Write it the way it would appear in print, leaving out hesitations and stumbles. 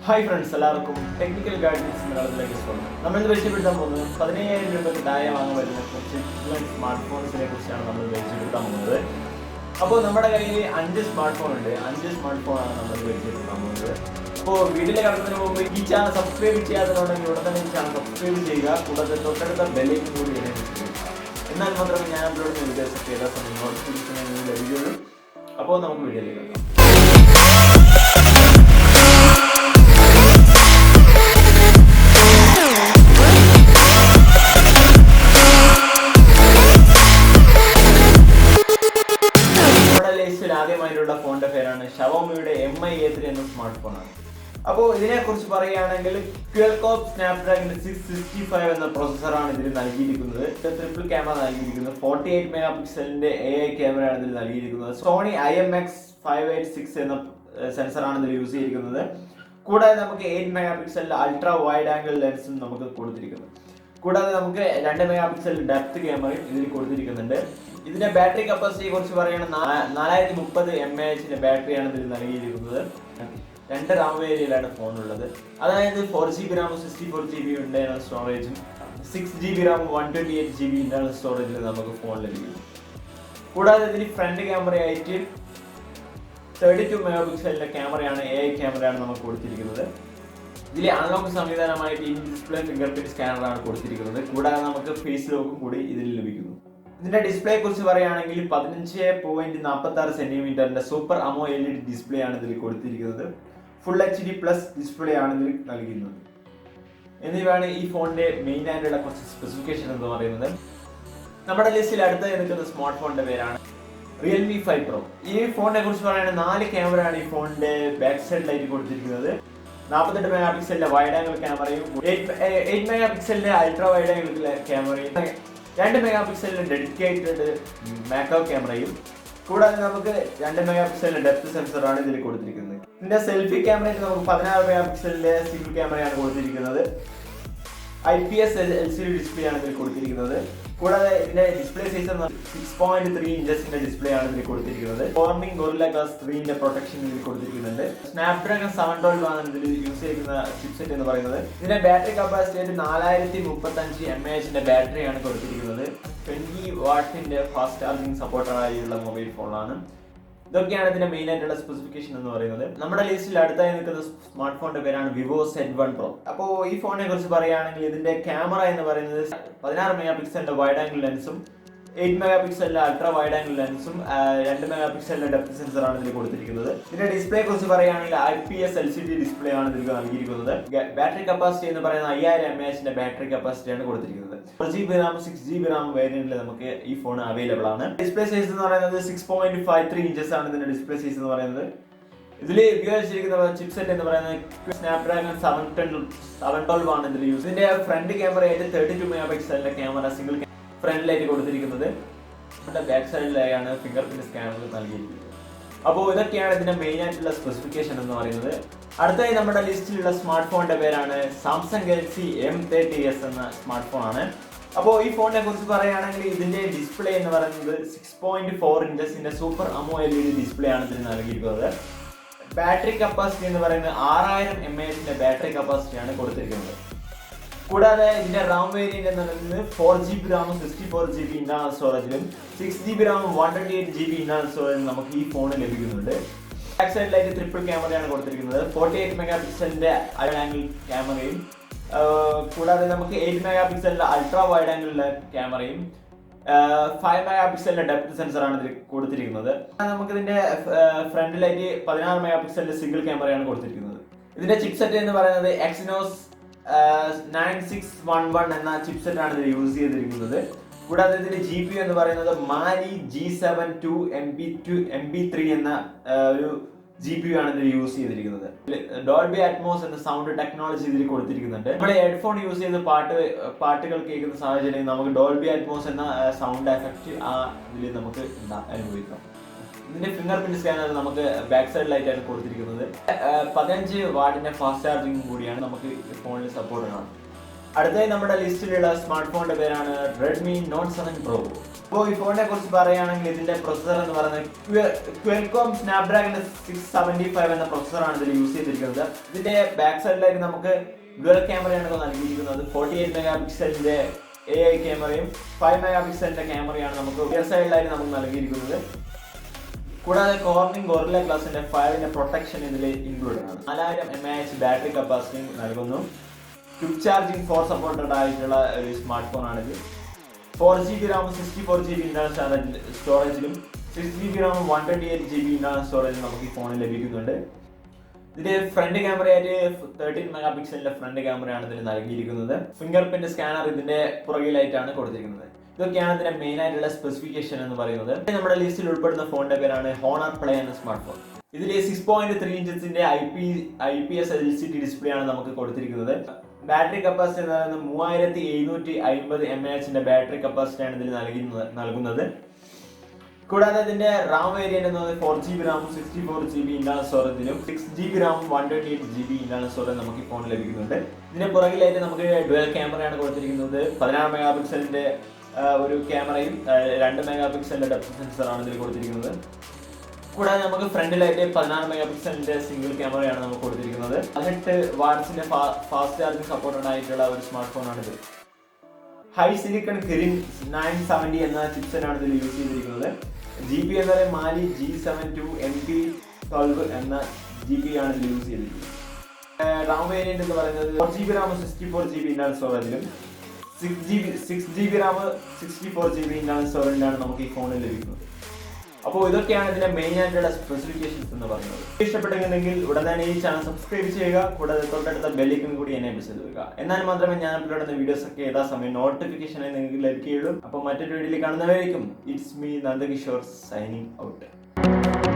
Hi friends, എല്ലാവർക്കും technical gadgets മലയാളത്തിലേക്ക് സ്വാഗതം. നമ്മൾ ഇന്ന് പരിചയപ്പെടുത്താൻ പോകുന്നത് 15,000 രൂപയ്ക്ക് താഴെ വാങ്ങാൻ പറ്റുന്ന കുറച്ച് സ്മാർട്ട് ഫോൺസിനെ കുറിച്ചാണ് നമ്മൾ പരിചയപ്പെടുത്താൻ പോകുന്നത്. അപ്പോൾ നമ്മുടെ കയ്യിൽ 5 സ്മാർട്ട് ഫോൺ ഉണ്ട്. 5 സ്മാർട്ട് ഫോണാണ് നമ്മൾ പരിചയപ്പെടുത്താൻ പോകുന്നത്. അപ്പോൾ വീട്ടിലേക്ക് കടക്കുന്നതിന് മുമ്പ് ഈ ചാനൽ സബ്സ്ക്രൈബ് ചെയ്യാത്തതുകൊണ്ടെങ്കിൽ ഉടൻ തന്നെ ഈ ചാനൽ സബ്സ്ക്രൈബ് ചെയ്യുക. കൂടാതെ തൊട്ടടുത്ത ബെല്ലിനും കൂടി എന്നാൽ മാത്രമേ ഞാൻ അപ്ലോഡ് ചെയ്യുന്ന വീഡിയോസ് ഏതാ സമയം നോട്ടിഫിക്കേഷൻ ലഭിക്കുകയുള്ളൂ. അപ്പോൾ നമുക്ക് വീഡിയോയിലേക്ക് കാണാം. ആദ്യമായിട്ടുള്ള ഫോണിന്റെ പേരാണ് ഷവോമിയുടെ MI-A3 എന്ന സ്മാർട്ട് ഫോണാണ്. അപ്പോൾ ഇതിനെക്കുറിച്ച് പറയുകയാണെങ്കിൽ ക്വാൽകോം സ്നാപ്ഡ്രാഗൺ 665 എന്ന പ്രോസസ്സറാണ് ഇതിൽ നൽകിയിരിക്കുന്നത്. ട്രിപ്പിൾ ക്യാമറ നൽകിയിരിക്കുന്നത്. 48 മെഗാ പിക്സലിന്റെ AI ക്യാമറയാണ് ഇതിൽ നൽകിയിരിക്കുന്നത്. സോണി IMX586 എന്ന സെൻസറാണ് ഇതിൽ യൂസ് ചെയ്തിരിക്കുന്നത്. കൂടാതെ നമുക്ക് 8 മെഗാ പിക്സലിന്റെ അൾട്രാ വൈഡ് ആംഗിൾ ലെൻസും നമുക്ക് കൊടുത്തിരിക്കുന്നു. കൂടാതെ നമുക്ക് 2 മെഗാ പിക്സൽ ഡെപ്ത് ക്യാമറയും ഇതിൽ കൊടുത്തിരിക്കുന്നുണ്ട്. ഇതിന്റെ ബാറ്ററി കപ്പാസിറ്റിയെ കുറിച്ച് പറയുകയാണെങ്കിൽ 4030 mAh ബാറ്ററിയാണ് ഇതിൽ നൽകിയിരിക്കുന്നത്. 2 RAM വേരിയന്റിലാണ് ഫോണുള്ളത്. അതായത് 4GB RAM 64GB ഇന്റേണൽ സ്റ്റോറേജും 6GB RAM 128GB ഇന്റേണൽ സ്റ്റോറേജിൽ നമുക്ക് ഫോൺ ലഭിക്കും. കൂടാതെ ഇതിന് ഫ്രണ്ട് ക്യാമറയായിട്ട് 32 മെഗാ പിക്സലിന്റെ ക്യാമറയാണ് AI ക്യാമറയാണ് നമുക്ക് കൊടുത്തിരിക്കുന്നത്. ഇതിൽ അൺലോക്ക് സംവിധാനമായിട്ട് ഇൻ ഡിസ്പ്ലേ ഫിംഗർ പ്രിന്റ് സ്കാനറാണ് കൊടുത്തിരിക്കുന്നത്. കൂടാതെ നമുക്ക് ഫേസ് ലോക്കും കൂടി ഇതിൽ ലഭിക്കുന്നു. ഇതിന്റെ ഡിസ്പ്ലേയെ കുറിച്ച് പറയുകയാണെങ്കിൽ 15.46 സെന്റിമീറ്ററിന്റെ സൂപ്പർ AMOLED ഡിസ്പ്ലേ ആണ് ഇതിൽ കൊടുത്തിരിക്കുന്നത്. ഫുൾ HD പ്ലസ് ഡിസ്പ്ലേ ആണ് ഇതിൽ നൽകുന്നത്. എന്നിവയാണ് ഈ ഫോണിന്റെ മെയിൻ ആയിട്ടുള്ള കുറച്ച് സ്പെസിഫിക്കേഷൻ എന്ന് പറയുന്നത്. നമ്മുടെ ലിസ്റ്റിൽ അടുത്തായി നിൽക്കുന്ന സ്മാർട്ട് ഫോണിന്റെ പേരാണ് REALMI 5 Pro. ഈ ഫോണിനെ കുറിച്ച് പറയുകയാണെങ്കിൽ 4 ക്യാമറയാണ് ഈ ഫോണിന്റെ ബാക്ക് സൈഡിലായിട്ട് കൊടുത്തിരിക്കുന്നത്. 48 മെഗാ പിക്സലിന്റെ വൈഡ് ആംഗിൾ ക്യാമറയും 8 മെഗാ പിക്സലിന്റെ അൾട്രാ വൈഡ് ആംഗിൾ ക്യാമറയും 2 മെഗാ പിക്സലിന്റെ ഡെഡിക്കേറ്റഡ് മാക്രോ ക്യാമറയും കൂടാതെ നമുക്ക് 2 മെഗാ പിക്സലിന്റെ ഡെപ്ത് സെൻസറാണ് ഇതിൽ കൊടുത്തിരിക്കുന്നത്. ഇതിന്റെ സെൽഫി ക്യാമറയിൽ നമുക്ക് 16 മെഗാ പിക്സലിന്റെ സിംഗിൾ ക്യാമറയാണ് കൊടുത്തിരിക്കുന്നത്. IPS LCD ഡിസ്പ്ലേ ആണ് ഇതിൽ കൊടുത്തിരിക്കുന്നത്. കൂടാതെ ഇതിന്റെ ഡിസ്പ്ലേ സൈസ് 6.3 ഇഞ്ചസിന്റെ ഡിസ്പ്ലേ ആണ് ഇതിൽ കൊടുത്തിരിക്കുന്നത്. കോർണിംഗ് ഗോറില്ല ഗ്ലാസ് 3ന്റെ പ്രൊട്ടക്ഷൻ ഇതിൽ കൊടുത്തിരിക്കുന്നുണ്ട്. സ്നാപ്ഡ്രാഗൺ 712 ആണ് ഇതിൽ യൂസ് ചെയ്യുന്ന ചിപ്സെറ്റ് എന്ന് പറയുന്നത്. ഇതിന്റെ ബാറ്ററി കപ്പാസിറ്റി 4035 mAh ബാറ്ററിയാണ് കൊടുത്തിരിക്കുന്നത്. 20 വാട്ടിന്റെ ഫാസ്റ്റ് ചാർജിംഗ് സപ്പോർട്ടായുള്ള മൊബൈൽ ഫോണാണ്. ഇതൊക്കെയാണ് ഇതിന്റെ മെയിൻ ആയിട്ടുള്ള സ്പെസിഫിക്കേഷൻ എന്ന് പറയുന്നത്. നമ്മുടെ ലിസ്റ്റിൽ അടുത്തായി നിൽക്കുന്ന സ്മാർട്ട് ഫോണിന്റെ പേരാണ് Vivo Z1 Pro. അപ്പോൾ ഈ ഫോണിനെ കുറിച്ച് പറയുകയാണെങ്കിൽ ഇതിന്റെ ക്യാമറ എന്ന് പറയുന്നത് 16 മെഗാ പിക്സലിന്റെ വൈഡ് ആംഗിൾ ലെൻസും 8 മെഗാ പിക്സലിന്റെ അൾട്രാ വൈഡ് ആംഗിൾ ലെൻസും 2 മെഗാ പിക്സലിന്റെ ഡെപ്ത് സെൻസറാണ് ഇതിൽ കൊടുത്തിരിക്കുന്നത്. ഇതിന്റെ ഡിസ്പ്ലേ കുറിച്ച് പറയുകയാണെങ്കിൽ IPS LCD ഡിസ്പ്ലേ ആണ് ഇതിൽ നൽകിയിരിക്കുന്നത്. ബാറ്ററി കപ്പാസിറ്റി എന്ന് പറയുന്നത് 5000 mAh ബാറ്ററി കപ്പാസിറ്റിയാണ് കൊടുത്തിരിക്കുന്നത്. 4GB RAM 6GB RAM വേരിയന്റിൽ നമുക്ക് ഈ ഫോൺ അവൈലബിൾ ആണ്. ഡിസ്പ്ലേ സൈസ് എന്ന് പറയുന്നത് 6.53 ഇഞ്ചസ് ആണ് ഇതിന്റെ ഡിസ്പ്ലേ സൈസ് എന്ന് പറയുന്നത്. ഇതിൽ ഉപയോഗിച്ചിരിക്കുന്ന ചിപ്സെറ്റ് എന്ന് പറയുന്നത് സ്നാപ്ഡ്രാഗൺ 712 ആണ് ഇതിൽ യൂസ്. ഇതിന്റെ ഫ്രണ്ട് ക്യാമറയായിട്ട് 32 മെഗാ പിക്സലിന്റെ ക്യാമറ സിംഗിൾ ഫ്രണ്ടിലായിട്ട് കൊടുത്തിരിക്കുന്നത്. ബാക്ക് സൈഡിലായാണ് ഫിംഗർ പ്രിന്റ് സ്കാനർ നൽകിയിരിക്കുന്നത്. അപ്പോൾ ഇതൊക്കെയാണ് ഇതിന്റെ മെയിൻ ആയിട്ടുള്ള സ്പെസിഫിക്കേഷൻ എന്ന് പറയുന്നത്. അടുത്തായി നമ്മുടെ ലിസ്റ്റിലുള്ള സ്മാർട്ട് ഫോണിന്റെ പേരാണ് സാംസങ് ഗാലക്സി M30s എന്ന സ്മാർട്ട് ഫോൺ ആണ്. അപ്പോൾ ഈ ഫോണിനെ കുറിച്ച് പറയുകയാണെങ്കിൽ ഇതിന്റെ ഡിസ്പ്ലേ എന്ന് പറയുന്നത് 6.4 ഇഞ്ചസിന്റെ സൂപ്പർ AMOLED ഡിസ്പ്ലേ ആണ് ഇതിന് നൽകിയിരിക്കുന്നത്. ബാറ്ററി കപ്പാസിറ്റി എന്ന് പറയുന്നത് 6000 mAh ബാറ്ററി കപ്പാസിറ്റിയാണ് കൊടുത്തിരിക്കുന്നത്. കൂടാതെ ഇതിന്റെ RAM വേരിയന്റ് എന്ന് പറയുന്നത് 4GB RAM 64GB ഇന്റർണൽ സ്റ്റോറേജിലും 6GB RAM 128GB ഇന്റർണൽ സ്റ്റോറേജിലും നമുക്ക് ഈ ഫോൺ ലഭിക്കുന്നുണ്ട്. ബാക്ക് സൈഡിലായിട്ട് ട്രിപ്പിൾ ക്യാമറയാണ് കൊടുത്തിരിക്കുന്നത്. 48 മെഗാ പിക്സലിന്റെ വൈഡ് ആംഗിൾ ക്യാമറയും കൂടാതെ നമുക്ക് 8 മെഗാ പിക്സലിന്റെ അൾട്രാ വൈഡ് ആംഗിൾ ക്യാമറയും 5 മെഗാ പിക്സലിന്റെ ഡെപ്ത് സെൻസറാണ് ഇതിൽ കൊടുത്തിരിക്കുന്നത്. നമുക്ക് ഇതിന്റെ ഫ്രണ്ടിലായിട്ട് 16 മെഗാ പിക്സലിന്റെ സിംഗിൾ ക്യാമറയാണ് കൊടുത്തിരിക്കുന്നത്. ഇതിന്റെ ചിപ്സെറ്റ് എന്ന് പറയുന്നത് Exynos 9611 എന്ന ചിപ്സെറ്റ് ആണ് ഇതിൽ യൂസ് ചെയ്തിരിക്കുന്നത്. കൂടാതെ ഇതിന്റെ GPU എന്ന് പറയുന്നത് Mali G7 2MB3 എന്ന ഒരു GPU ആണ് ഇതിൽ യൂസ് ചെയ്തിരിക്കുന്നത്. ഡോൾബി അറ്റ്മോസ് എന്ന സൗണ്ട് ടെക്നോളജി ഇതിൽ കൊടുത്തിരിക്കുന്നുണ്ട്. നമ്മൾ ഹെഡ്ഫോൺ യൂസ് ചെയ്ത് പാട്ടുകൾ കേൾക്കുന്ന സാഹചര്യം നമുക്ക് ഡോൾബി അറ്റ്മോസ് എന്ന സൗണ്ട് എഫക്റ്റ് ഇതിൽ നമുക്ക് അനുഭവിക്കാം. ഇതിന്റെ ഫിംഗർ പ്രിന്റ് സ്കാനർ നമുക്ക് ബാക്ക് സൈഡിലായിട്ടാണ് കൊടുത്തിരിക്കുന്നത്. 15 വാട്ടിന്റെ ഫാസ്റ്റ് ചാർജിംഗ് കൂടിയാണ് നമുക്ക് ഫോണിൽ സപ്പോർട്ട് ആണ്. അടുത്തതായി നമ്മുടെ ലിസ്റ്റിലുള്ള സ്മാർട്ട് ഫോണിന്റെ പേരാണ് റെഡ്മി നോട്ട് 7 പ്രോ. അപ്പോൾ ഈ ഫോണിനെ കുറിച്ച് പറയുകയാണെങ്കിൽ ഇതിന്റെ പ്രൊസസർ എന്ന് പറയുന്നത് ക്വൽകോം സ്നാപ്ഡ്രാഗൺ 675 എന്ന പ്രൊസസറാണ് ഇതിൽ യൂസ് ചെയ്തിരിക്കുന്നത്. ഇതിന്റെ ബാക്ക് സൈഡിലായിട്ട് നമുക്ക് ഡ്യുവൽ ക്യാമറയാണ് നൽകിയിരിക്കുന്നത്. 48 മെഗാ പിക്സലിന്റെ AI ക്യാമറയും 5 മെഗാ പിക്സലിന്റെ ക്യാമറയാണ് നമുക്ക് റിയർ സൈഡിലായിട്ട് നമുക്ക് നൽകിയിരിക്കുന്നത്. കൂടാതെ കോർണിംഗ് ഗോറില്ല ഗ്ലാസിന്റെ 5ന്റെ പ്രൊട്ടക്ഷൻ ഇതിൽ ഇൻക്ലൂഡ് ആണ്. 4000 mAh ബാറ്ററി കപ്പാസിറ്റി നൽകുന്നു. ക്വിക്ക് ചാർജിംഗ് ഫോർ സപ്പോർട്ടഡ് ആയിട്ടുള്ള ഒരു സ്മാർട്ട് ഫോൺ ആണിത്. 4GB RAM 64GB ഇന്റർണൽ സ്റ്റോറേജിലും 6GB RAM 128GB ഇന്റർണൽ സ്റ്റോറേജിലും നമുക്ക് ഈ ഫോണിൽ ലഭിക്കുന്നുണ്ട്. ഇതിന്റെ ഫ്രണ്ട് ക്യാമറയായിട്ട് 13 മെഗാ പിക്സലിന്റെ ഫ്രണ്ട് ക്യാമറയാണ് ഇതിൽ നൽകിയിരിക്കുന്നത്. ഫിംഗർ പ്രിന്റ് സ്കാനർ ഇതിന്റെ പുറകിലായിട്ടാണ് കൊടുത്തിരിക്കുന്നത്. ഇതൊക്കെയാണ് ഇതിന്റെ മെയിൻ ആയിട്ടുള്ള സ്പെസിഫിക്കേഷൻ എന്ന് പറയുന്നത്. നമ്മുടെ ലിസ്റ്റിൽ ഉൾപ്പെടുന്ന ഫോണിന്റെ പേരാണ് ഹോണർ പ്ലേ എന്ന സ്മാർട്ട് ഫോൺ. ഇതിൽ 6.3 ഇഞ്ചസിന്റെ IPS LCD ഡിസ്പ്ലേ ആണ് നമുക്ക് കൊടുത്തിരിക്കുന്നത്. ബാറ്ററി കപ്പാസിറ്റി എന്ന് പറയുന്നത് 3750 mAh ബാറ്ററി കപ്പാസിറ്റിയാണ് ഇതിൽ നൽകുന്നത്. കൂടാതെ ഇതിന്റെ റാം വേരിയന്റ് എന്ന് പറയുന്നത് 4GB RAM 64GB ഇന്റർണൽ സ്റ്റോറേജിലും 6GB RAM 128GB internal storage നമുക്ക് ഈ ഫോണിൽ ലഭിക്കുന്നുണ്ട്. ഇതിന്റെ പുറകിലായിട്ട് നമുക്ക് ഡുവൽ ക്യാമറയാണ് കൊടുത്തിരിക്കുന്നത്. 16 മെഗാ പിക്സലിന്റെ ഒരു ക്യാമറയും 2 മെഗാ പിക്സലിന്റെ ഡെപ്ത് സെൻസറാണ് ഇതിൽ കൊടുത്തിരിക്കുന്നത്. കൂടാതെ നമുക്ക് ഫ്രണ്ടിലായിട്ട് 16 മെഗാ പിക്സലിന്റെ സിംഗിൾ ക്യാമറയാണ് നമുക്ക് കൊടുത്തിരിക്കുന്നത്. 18 വാട്ട്സിന്റെ ഫാസ്റ്റ് ചാർജിംഗ് സപ്പോർട്ടഡ് ആയിട്ടുള്ള ഒരു സ്മാർട്ട് ഫോൺ ആണിത്. ഹൈ സിലിക്കൺ കിരിൻ 970 എന്ന ചിപ്സെറ്റാണ് ഇതിൽ യൂസ് ചെയ്തിരിക്കുന്നത്. GB എന്ന് പറയുന്നത് മാലി G72 MP12 എന്ന GB ആണ് ഇതിൽ യൂസ് ചെയ്തിരിക്കുന്നത്. റാം വേരിയന്റ് എന്ന് പറയുന്നത് 4GB RAM 64GB ഇന്റർണൽ സ്റ്റോറേജിലും 6GB RAM 64GB ഇന്റർണൽ സ്റ്റോറേജിലാണ് നമുക്ക് ഈ ഫോണിൽ ലഭിക്കുന്നത്. അപ്പോൾ ഇതൊക്കെയാണ് ഇതിന്റെ മെയിൻ ആയിട്ടുള്ള സ്പെസിഫിക്കേഷൻസ് എന്ന് പറയുന്നത്. ഇഷ്ടപ്പെട്ടെങ്കിൽ ഉടൻ തന്നെ ഈ ചാനൽ സബ്സ്ക്രൈബ് ചെയ്യുക. കൂടാതെ തൊട്ടടുത്ത ബെല്ലൈക്കൺ കൂടി എനേബിൾ ചെയ്ത് വെക്കുക. എന്നാൽ മാത്രമേ ഞാൻ അപ്ലോഡ് ചെയ്യുന്ന വീഡിയോസ് ഒക്കെ യഥാസമയം നോട്ടിഫിക്കേഷനായി നിങ്ങൾക്ക് ലഭിക്കുകയുള്ളൂ. അപ്പോൾ മറ്റൊരു വീഡിയോയിൽ കാണുന്നവരേക്കും it's me Nandakishore signing out.